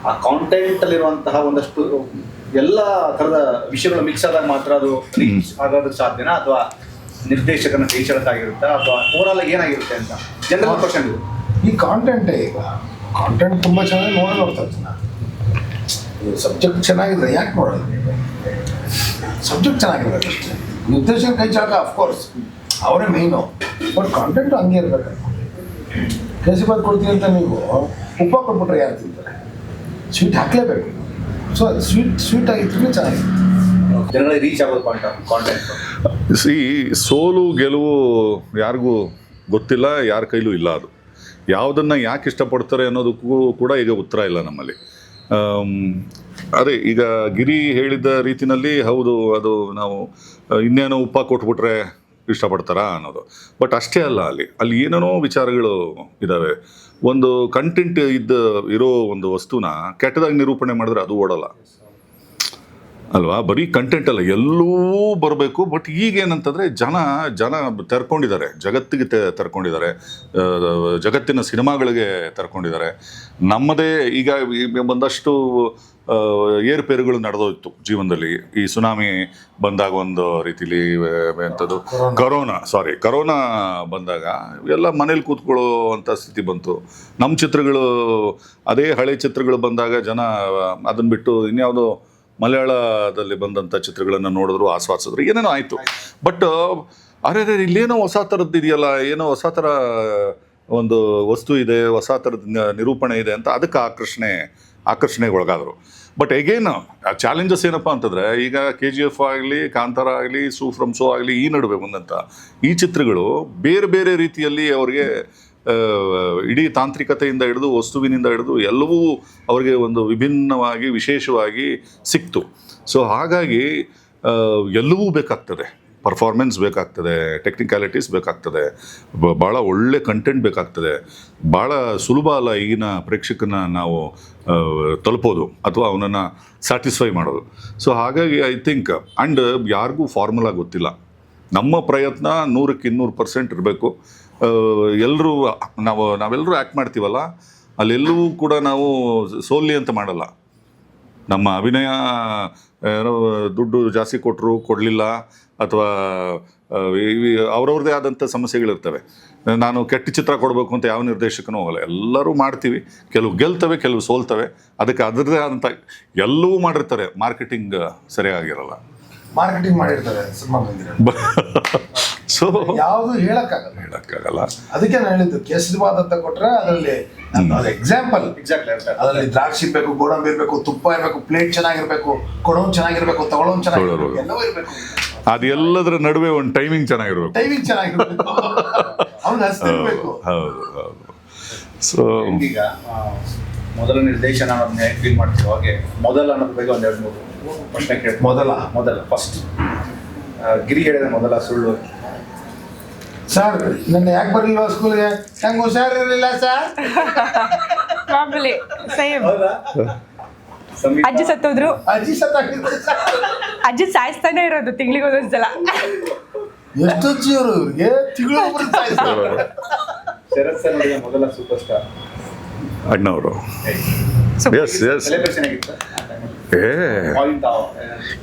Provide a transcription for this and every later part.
ಆ ಕಾಂಟೆಂಟ್ ಅಲ್ಲಿರುವಂತಹ ಒಂದಷ್ಟು ಎಲ್ಲ ಥರದ ವಿಷಯಗಳು ಮಿಕ್ಸ್ ಆದಾಗ ಮಾತ್ರ ಅದು ರೀಚ್ ಆಗೋದಕ್ಕೆ ಸಾಧ್ಯನಾ, ಅಥವಾ ನಿರ್ದೇಶಕನ ಕೈಚಳಕ ಆಗಿರುತ್ತಾ, ಅಥವಾ ಓವರಾಲ್ ಏನಾಗಿರುತ್ತೆ ಅಂತ ಜನರಲ್ ಕ್ವಶನ್ ಇದು. ಈ ಕಾಂಟೆಂಟೇ ಈಗ ಕಾಂಟೆಂಟ್ ತುಂಬ ಚೆನ್ನಾಗಿ ನೋಡ್ತಾರೆ ಜನ. ಸಬ್ಜೆಕ್ಟ್ ಚೆನ್ನಾಗಿದ್ರೆ ಯಾಕೆ ನೋಡೋದು? ಸಬ್ಜೆಕ್ಟ್ ಚೆನ್ನಾಗಿರ್ಬೇಕು ಅಷ್ಟೇ. ನಿರ್ದೇಶಕ ಕೈಚಳಕ ಅಫ್ಕೋರ್ಸ್ ಅವರೇ ಮೇಯ್ನು, ಬಟ್ ಕಾಂಟೆಂಟ್ ಹಂಗೆ ಇರಬೇಕು. ಕೇಸರಿಬಾತ್ ಕೊಡ್ತೀನಿ ಅಂತ ನೀವು ಉಪ್ಪ ಕೊಟ್ಬಿಟ್ರೆ ಯಾರು ತಿಂತಾರೆ? ಸ್ವೀಟ್ ಹಾಕಲೇಬೇಕು. ಸೊ ಸ್ವೀಟ್ ಆಗಿದ್ರೆ ಚೆನ್ನಾಗಿದೆ, ಜನಗಳಿಗೆ ರೀಚ್ ಆಗೋದು ಕಾಂಟೆಂಟ್. ಸೋಲು ಗೆಲುವು ಯಾರಿಗೂ ಗೊತ್ತಿಲ್ಲ, ಯಾರ ಕೈಲೂ ಇಲ್ಲ. ಅದು ಯಾವುದನ್ನು ಯಾಕೆ ಇಷ್ಟಪಡ್ತಾರೆ ಅನ್ನೋದಕ್ಕೂ ಕೂಡ ಈಗ ಉತ್ತರ ಇಲ್ಲ ನಮ್ಮಲ್ಲಿ. ಅದೇ ಈಗ ಗಿರಿ ಹೇಳಿದ ರೀತಿಯಲ್ಲಿ ಹೌದು, ಅದು ನಾವು ಇನ್ನೇನೋ ಉಪ್ಪ ಕೊಟ್ಬಿಟ್ರೆ ಇಷ್ಟಪಡ್ತಾರಾ ಅನ್ನೋದು. ಬಟ್ ಅಷ್ಟೇ ಅಲ್ಲ, ಅಲ್ಲಿ ಏನೇನೋ ವಿಚಾರಗಳು ಇದ್ದಾವೆ. ಒಂದು ಕಂಟೆಂಟ್ ಇರೋ ಒಂದು ವಸ್ತುನ ಕೆಟ್ಟದಾಗಿ ನಿರೂಪಣೆ ಮಾಡಿದ್ರೆ ಅದು ಓಡಲ್ಲ ಅಲ್ವಾ? ಬರೀ ಕಂಟೆಂಟ್ ಅಲ್ಲ, ಎಲ್ಲೂ ಬರಬೇಕು. ಬಟ್ ಈಗೇನಂತಂದರೆ ಜನ ತೆರ್ಕೊಂಡಿದ್ದಾರೆ, ಜಗತ್ತಿಗೆ ತೆರ್ಕೊಂಡಿದ್ದಾರೆ, ಜಗತ್ತಿನ ಸಿನಿಮಾಗಳಿಗೆ ತೆರ್ಕೊಂಡಿದ್ದಾರೆ. ನಮ್ಮದೇ ಈಗ ಒಂದಷ್ಟು ಏರುಪೇರುಗಳು ನಡೆದೋಯ್ತು ಜೀವನದಲ್ಲಿ. ಈ ಸುನಾಮಿ ಬಂದಾಗ ಒಂದು ರೀತಿಲಿ ಎಂಥದ್ದು ಕರೋನಾ ಬಂದಾಗ ಎಲ್ಲ ಮನೇಲಿ ಕೂತ್ಕೊಳ್ಳೋ ಅಂಥ ಸ್ಥಿತಿ ಬಂತು. ನಮ್ಮ ಚಿತ್ರಗಳು, ಅದೇ ಹಳೆ ಚಿತ್ರಗಳು ಬಂದಾಗ ಜನ ಅದನ್ನು ಬಿಟ್ಟು ಇನ್ಯಾವುದೋ ಮಲಯಾಳದಲ್ಲಿ ಬಂದಂಥ ಚಿತ್ರಗಳನ್ನು ನೋಡಿದ್ರು, ಆಸ್ವಾದಿಸಿದ್ರು, ಏನೇನೋ ಆಯಿತು. ಬಟ್ ಅರೆ ಇಲ್ಲೇನೋ ಹೊಸ ಥರದ್ದು ಇದೆಯಲ್ಲ, ಏನೋ ಹೊಸ ಥರ ಒಂದು ವಸ್ತು ಇದೆ, ಹೊಸ ಥರದ ನಿರೂಪಣೆ ಇದೆ ಅಂತ ಅದಕ್ಕೆ ಆಕರ್ಷಣೆಗೆ ಒಳಗಾದರು. ಬಟ್ ಎಗೇನ್ ಚಾಲೆಂಜಸ್ ಏನಪ್ಪ ಅಂತಂದರೆ, ಈಗ KGF ಆಗಲಿ, ಕಾಂತಾರ ಆಗಲಿ, ಸೂ ಫ್ರಮ್ ಸೋ ಆಗಲಿ, ಈ ನಡುವೆ ಬಂದಂಥ ಈ ಚಿತ್ರಗಳು ಬೇರೆ ಬೇರೆ ರೀತಿಯಲ್ಲಿ ಅವ್ರಿಗೆ ಇಡೀ ತಾಂತ್ರಿಕತೆಯಿಂದ ಹಿಡಿದು ವಸ್ತುವಿನಿಂದ ಹಿಡಿದು ಎಲ್ಲವೂ ಅವರಿಗೆ ಒಂದು ವಿಭಿನ್ನವಾಗಿ ವಿಶೇಷವಾಗಿ ಸಿಕ್ತು. ಸೊ ಹಾಗಾಗಿ ಎಲ್ಲವೂ ಬೇಕಾಗ್ತದೆ, ಪರ್ಫಾರ್ಮೆನ್ಸ್ ಬೇಕಾಗ್ತದೆ, ಟೆಕ್ನಿಕ್ಯಾಲಿಟೀಸ್ ಬೇಕಾಗ್ತದೆ, ಭಾಳ ಒಳ್ಳೆ ಕಂಟೆಂಟ್ ಬೇಕಾಗ್ತದೆ. ಭಾಳ ಸುಲಭ ಅಲ್ಲ ಈಗಿನ ಪ್ರೇಕ್ಷಕನ ನಾವು ತಲುಪೋದು ಅಥವಾ ಅವನನ್ನು ಸ್ಯಾಟಿಸ್ಫೈ ಮಾಡೋದು. ಸೊ ಹಾಗಾಗಿ ಐ ಥಿಂಕ್ ಆ್ಯಂಡ್ ಯಾರಿಗೂ ಫಾರ್ಮುಲಾ ಗೊತ್ತಿಲ್ಲ. ನಮ್ಮ ಪ್ರಯತ್ನ 100ಕ್ಕೆ 200% ಇರಬೇಕು. ಎಲ್ಲರೂ ನಾವೆಲ್ಲರೂ ಆ್ಯಕ್ಟ್ ಮಾಡ್ತೀವಲ್ಲ, ಅಲ್ಲೆಲ್ಲವೂ ಕೂಡ ನಾವು ಸೋಲ್ಲಿ ಅಂತ ಮಾಡಲ್ಲ. ನಮ್ಮ ಅಭಿನಯ ಏನೋ ದುಡ್ಡು ಜಾಸ್ತಿ ಕೊಡಲಿಲ್ಲ ಅಥವಾ ಅವ್ರವ್ರದ್ದೇ ಆದಂಥ ಸಮಸ್ಯೆಗಳಿರ್ತವೆ. ನಾನು ಕೆಟ್ಟ ಚಿತ್ರ ಕೊಡಬೇಕು ಅಂತ ಯಾವ ನಿರ್ದೇಶಕನೂ ಹೋಗಲ್ಲ. ಎಲ್ಲರೂ ಮಾಡ್ತೀವಿ, ಕೆಲವು ಗೆಲ್ತವೆ, ಕೆಲವು ಸೋಲ್ತವೆ. ಅದಕ್ಕೆ ಅದರದ್ದೇ ಆದಂಥ ಎಲ್ಲವೂ ಮಾಡಿರ್ತಾರೆ. ಮಾರ್ಕೆಟಿಂಗ್ ಸರಿಯಾಗಿರಲ್ಲ, ಮಾರ್ಕೆಟಿಂಗ್ ಮಾಡಿರ್ತಾರೆ ಸಿನಿಮಾ ಮಂದಿರ. ಸೊ ಯಾವುದು ಹೇಳಕ್ಕಾಗಲ್ಲ. ಅದಕ್ಕೆ ನಾನು ಹೇಳಿದ್ದು ಕೇಸರಿಬಾತ್ ಅಂತ ಕೊಟ್ರೆ ಅದರಲ್ಲಿ ಎಕ್ಸಾಂಪಲ್ ಅದರಲ್ಲಿ ದ್ರಾಕ್ಷಿ ಇರಬೇಕು, ಗೋಡಂಬಿ ಇರಬೇಕು, ತುಪ್ಪ ಇರಬೇಕು, ಪ್ಲೇಟ್ ಚೆನ್ನಾಗಿರ್ಬೇಕು, ಕೊಡೋನ್ ಚೆನ್ನಾಗಿರ್ಬೇಕು, ತಗೊಳ್ಳೋನ್ ಚೆನ್ನಾಗಿರ್ಬೇಕು, ಎಲ್ಲವೂ ಇರಬೇಕು. ಅದೆಲ್ಲದರ ನಡುವೆ ಒಂದು ಟೈಮಿಂಗ್ ಚೆನ್ನಾಗಿರ್ಬೇಕು. ಅವ್ನು ಹಸ್ತಿರ್ಬೇಕು. ಹೌದು. ಸೊ ಈಗ ಮೊದಲ ನಿರ್ದೇಶನ ಅನ್ನೋದನ್ನ ಫೀಲ್ ಮಾಡ್ತೀವಿ. ಹಾಗೆ ಮೊದಲ ಅನ್ನೋದ್ರ ಬಗ್ಗೆ ಒಂದೆರಡು ಮೂರು ಪ್ರಶ್ನೆ ಕೇಳಿ. ಮೊದಲ ಫಸ್ಟ್ ಗಿರಿ ಹೇಳಿದ ಮೊದಲ ಸುಳ್ಳು. ಸರ್ ನನ್ನ ಯಾಕೆ ಬರಲಿಲ್ಲ ಸ್ಕೂಲ್ಗೆ? ನಂಗೆ ಹುಷಾರಿರಲಿಲ್ಲ ಸರ್. ಮಾಮೂಲಿ ಸೇಮ್. ಅಜ್ಜಿ ಸತ್ತೋದ್ರು. ಅಜ್ಜಿ ಸಾಯಿಸ್ತಾನೆ ಇರೋದು ತಿಂಗಳಿಗೆ ಒಂದೊಂದ್ಸಲ. ಎಷ್ಟು ಅಜ್ಜಿ ಅವರು ಇವ್ರಿಗೆ? ತಿಂಗಳು ಶರತ್ ಸರ್ ನೋಡಿದ ಮೊದಲ ಸೂಪರ್ ಸ್ಟಾರ್ ಅಣ್ಣವರು.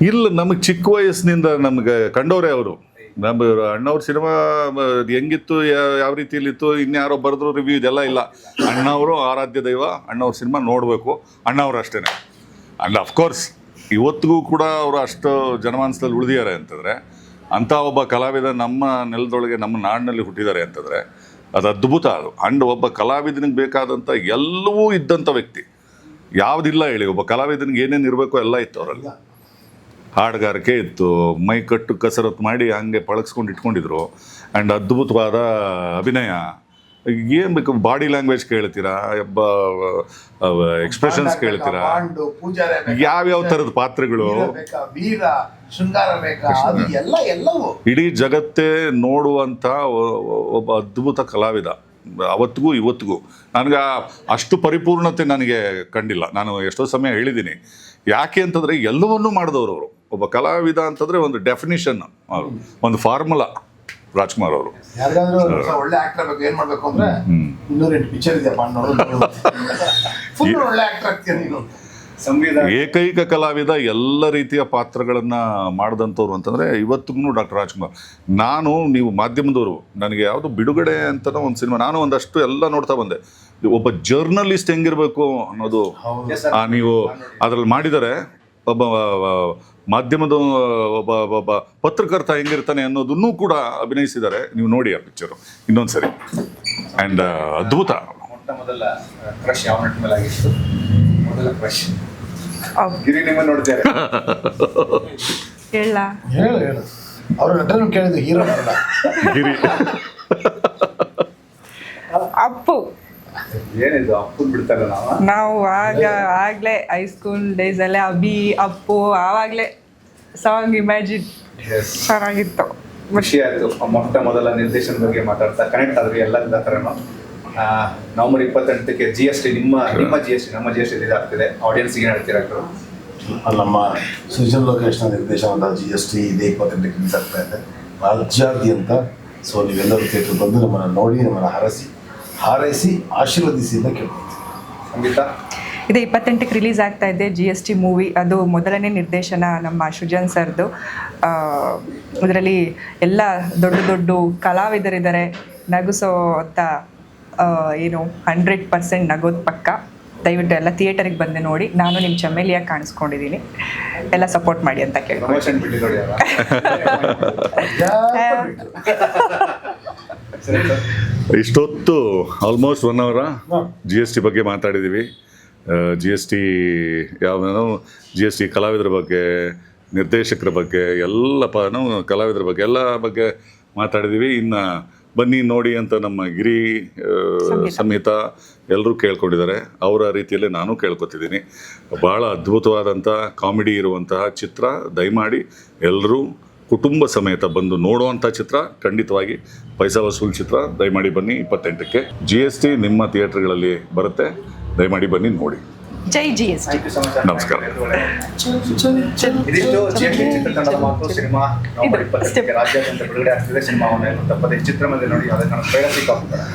ಇಲ್ಲ, ನಮಗೆ ಚಿಕ್ಕ ವಯಸ್ಸಿನಿಂದ ನಮ್ಗೆ ಕಂಡವ್ರೆ ಅವರು. ನಮ್ಮ ಅಣ್ಣವ್ರ ಸಿನಿಮಾ ಹೆಂಗಿತ್ತು, ಯಾವ ರೀತಿಯಲ್ಲಿತ್ತು, ಇನ್ಯಾರೋ ಬರೆದ್ರು ರಿವ್ಯೂ, ಇದೆಲ್ಲ ಇಲ್ಲ. ಅಣ್ಣವರು ಆರಾಧ್ಯ ದೈವ, ಅಣ್ಣವ್ರ ಸಿನಿಮಾ ನೋಡಬೇಕು, ಅಣ್ಣವ್ರು ಅಷ್ಟೇ. ಅಂಡ್ ಅಫ್ಕೋರ್ಸ್ ಇವತ್ತಿಗೂ ಕೂಡ ಅವರು ಅಷ್ಟು ಜನಮಾನಸದಲ್ಲಿ ಉಳಿದಿದ್ದಾರೆ ಅಂತಂದರೆ, ಅಂಥ ಒಬ್ಬ ಕಲಾವಿದ ನಮ್ಮ ನೆಲದೊಳಗೆ, ನಮ್ಮ ನಾಡಿನಲ್ಲಿ ಹುಟ್ಟಿದ್ದಾರೆ ಅಂತಂದರೆ ಅದು ಅದ್ಭುತ. ಅದು ಅಂಡ್ ಒಬ್ಬ ಕಲಾವಿದನಿಗೆ ಬೇಕಾದಂಥ ಎಲ್ಲವೂ ಇದ್ದಂಥ ವ್ಯಕ್ತಿ. ಯಾವುದಿಲ್ಲ ಹೇಳಿ, ಒಬ್ಬ ಕಲಾವಿದನಿಗೆ ಏನೇನು ಇರಬೇಕು ಎಲ್ಲ ಇತ್ತು ಅವರಲ್ಲಿ. ಹಾಡುಗಾರಿಕೆ ಇತ್ತು, ಮೈ ಕಟ್ಟು ಕಸರತ್ತು ಮಾಡಿ ಹಂಗೆ ಪಳಗಿಸ್ಕೊಂಡು ಇಟ್ಕೊಂಡಿದ್ರು. ಆ್ಯಂಡ್ ಅದ್ಭುತವಾದ ಅಭಿನಯ. ಏನು ಬೇಕು, ಬಾಡಿ ಲ್ಯಾಂಗ್ವೇಜ್ ಕೇಳ್ತೀರಾ, ಎಕ್ಸ್ಪ್ರೆಷನ್ಸ್ ಕೇಳ್ತೀರಾ, ಯಾವ್ಯಾವ ಥರದ ಪಾತ್ರಗಳು, ಇಡೀ ಜಗತ್ತೇ ನೋಡುವಂಥ ಒಬ್ಬ ಅದ್ಭುತ ಕಲಾವಿದ. ಅವತ್ತಿಗೂ ಇವತ್ತಿಗೂ ನನಗೆ ಅಷ್ಟು ಪರಿಪೂರ್ಣತೆ ನನಗೆ ಕಂಡಿಲ್ಲ. ನಾನು ಎಷ್ಟೋ ಸಮಯ ಹೇಳಿದ್ದೀನಿ. ಯಾಕೆ ಅಂತಂದರೆ ಎಲ್ಲವನ್ನೂ ಮಾಡಿದವರು ಅವರು. ಒಬ್ಬ ಕಲಾವಿದ ಅಂತಂದರೆ ಒಂದು ಡೆಫಿನಿಷನ್, ಒಂದು ಫಾರ್ಮುಲಾ ರಾಜ್ಕುಮಾರ್ ಅವರು. ಯಾರಿಗಾದ್ರೂ ಒಳ್ಳೆ ಆಕ್ಟರ್ ಬೇಕು, ಏನ್ ಮಾಡ್ಬೇಕು ಅಂದ್ರೆ 208 ಪಿಕ್ಚರ್ ಇದೆ ಫುಲ್ ಒಳ್ಳೆ ಆಕ್ಟರ್ ಆಗ್ತೀಯ ನೀನು. ಸಂವಿಧಾನ ಏಕೈಕ ಕಲಾವಿದ ಎಲ್ಲ ರೀತಿಯ ಪಾತ್ರಗಳನ್ನು ಮಾಡಿದಂಥವ್ರು ಅಂತಂದರೆ ಇವತ್ತಿಗೂ ಡಾಕ್ಟರ್ ರಾಜ್ಕುಮಾರ್. ನೀವು ಮಾಧ್ಯಮದವರು, ನನಗೆ ಯಾವುದು ಬಿಡುಗಡೆ ಅಂತನೋ ಒಂದು ಸಿನಿಮಾ, ನಾನು ಒಂದಷ್ಟು ಎಲ್ಲ ನೋಡ್ತಾ ಬಂದೆ. ಒಬ್ಬ ಜರ್ನಲಿಸ್ಟ್ ಹೆಂಗಿರ್ಬೇಕು ಅನ್ನೋದು Yes, sir. ನೀವು ಅದರಲ್ಲಿ ಮಾಡಿದರೆ, ಒಬ್ಬ ಮಾಧ್ಯಮದ ಒಬ್ಬ ಪತ್ರಕರ್ತ ಹೆಂಗಿರ್ತಾನೆ ಅನ್ನೋದನ್ನೂ ಕೂಡ ಅಭಿನಯಿಸಿದ್ದಾರೆ. ನೀವು ನೋಡಿ ಆ ಪಿಕ್ಚರು ಇನ್ನೊಂದ್ಸರಿ. ಆ್ಯಂಡ್ ಅದ್ಭುತ. ಮೊಟ್ಟ ಮೊದಲ ಕ್ರಶ್ ಯಾವ ನಟ ಮೇಲೆ ಆಗಿತ್ತು? ಮೊದಲ ಕ್ರಶ್ ಗಿರಿ ನಿಮ್ಮ ನೋಡಿದ್ದಾರೆ. ಹೇಳ ಹೇಳು ಅವ್ರ ನಟನು ಕೇಳಿದ್ದು ಹೀರೋ ಅಲ್ಲ. ಗಿರಿ ಅಪ್ಪು. ಏನಿದು ಅಪ್ಪನ್ ಬಿಡ್ತಾರೆ ನಾವು ಆಗ್ಲೇ ಹೈಸ್ಕೂಲ್ ಡೇಸ್ ಅಲ್ಲೇ ಅಪ್ಪು ಆವಾಗ್ಲೇ ಸಾಂಗ್ ಇಮ್ಯಾಜಿನ್ ಚೆನ್ನಾಗಿತ್ತು. ಖುಷಿ ಆಯ್ತು. ಮೊಟ್ಟ ಮೊದಲ ನಿರ್ದೇಶನ ಬಗ್ಗೆ ಮಾತಾಡ್ತಾ ಕನೆಕ್ಟ್ ಆದ್ರಿ ಎಲ್ಲ ಥರನು. ನವೆಂಬರ್ 28ಕ್ಕೆ GST ನಿಮ್ಮ GST ನಮ್ಮ GST ಇದಾಗ್ತಿದೆ. ಆಡಿಯನ್ಸ್ಗೆ ಏನು ಹೇಳ್ತೀರಾ? ನಮ್ಮ ಸೃಜನ್ ಲೋಕೇಶ್ನ ನಿರ್ದೇಶನದ GST ಇದೇ 28ಕ್ಕೆ ರಿಲೀಸ್ ಆಗ್ತಾ ಇದೆ ರಾಜ್ಯಾದ್ಯಂತ. ಸೊ ನೀವೆಲ್ಲರೂ ಥಿಯೇಟರ್ ಬಂದು ನಮ್ಮನ್ನು ನೋಡಿ, ನಮ್ಮನ್ನು ಹಾರೈಸಿ ಆಶೀರ್ವದಿಸಿ ಅಂತ ಕೇಳ್ಕೊಳ್ತೀವಿ. ಸಂಗೀತ ಇದು 28ಕ್ಕೆ ರಿಲೀಸ್ ಆಗ್ತಾ ಇದೆ GST ಮೂವಿ. ಅದು ಮೊದಲನೇ ನಿರ್ದೇಶನ ನಮ್ಮ ಸೃಜನ್ ಸರ್ದು. ಇದರಲ್ಲಿ ಎಲ್ಲ ದೊಡ್ಡ ಕಲಾವಿದರಿದ್ದಾರೆ. ನಗಿಸೋ ಅಂತ ಏನು 100% ನಗೋದು ಪಕ್ಕ. ದಯವಿಟ್ಟು ಎಲ್ಲ ಥಿಯೇಟರಿಗೆ ಬಂದು ನೋಡಿ. ನಾನು ನಿಮ್ಮ ಚಮೇಲಿಯಾಗಿ ಕಾಣಿಸ್ಕೊಂಡಿದ್ದೀನಿ, ಎಲ್ಲ ಸಪೋರ್ಟ್ ಮಾಡಿ ಅಂತ ಕೇಳಿ. ಪ್ರಮೋಷನ್ ಬಿಟ್ಟು ನೋಡಿ ಅಲ್ಲ. ಇಷ್ಟೊತ್ತು ಆಲ್ಮೋಸ್ಟ್ 1 hour GST ಬಗ್ಗೆ ಮಾತಾಡಿದ್ದೀವಿ. GST GST ಕಲಾವಿದರ ಬಗ್ಗೆ, ನಿರ್ದೇಶಕರ ಬಗ್ಗೆ, ಕಲಾವಿದರ ಬಗ್ಗೆ ಎಲ್ಲ ಬಗ್ಗೆ ಮಾತಾಡಿದ್ದೀವಿ. ಇನ್ನು ಬನ್ನಿ ನೋಡಿ ಅಂತ ನಮ್ಮ ಗಿರಿ, ಸಂಹಿತಾ ಎಲ್ಲರೂ ಕೇಳ್ಕೊಂಡಿದ್ದಾರೆ. ಅವರ ರೀತಿಯಲ್ಲೇ ನಾನು ಕೇಳ್ಕೊತಿದ್ದೀನಿ. ಭಾಳ ಅದ್ಭುತವಾದಂಥ ಕಾಮಿಡಿ ಇರುವಂತಹ ಚಿತ್ರ. ದಯಮಾಡಿ ಎಲ್ಲರೂ ಕುಟುಂಬ ಸಮೇತ ಬಂದು ನೋಡುವಂಥ ಚಿತ್ರ. ಖಂಡಿತವಾಗಿ ಪೈಸಾ ವಸೂಲ್ ಚಿತ್ರ. ದಯಮಾಡಿ ಬನ್ನಿ 28ಕ್ಕೆ. GST ನಿಮ್ಮ ಥಿಯೇಟರ್ಗಳಲ್ಲಿ ಬರುತ್ತೆ. ದಯಮಾಡಿ ಬನ್ನಿ ನೋಡಿ. ಜೈ GST. Thank you so much. ನಮಸ್ಕಾರ. ಇದಿಷ್ಟು GST ಚಿತ್ರತಂಡದ ಮಾತು. ಸಿನಿಮಾ ನವೆಂಬರ್ 28ಕ್ಕೆ ರಾಜ್ಯಾದ್ಯಂತ ಬಿಡುಗಡೆ ಆಗ್ತಿದೆ. ಸಿನಿಮಾವನ್ನು ತಪ್ಪದೆ ಚಿತ್ರಮಂದಿರ ನೋಡಿ. ಅದಕ್ಕೆ ನಾನು ಪ್ರೇರಣೆ ಸಿಕ್ಕಾಗ್ತಾರೆ.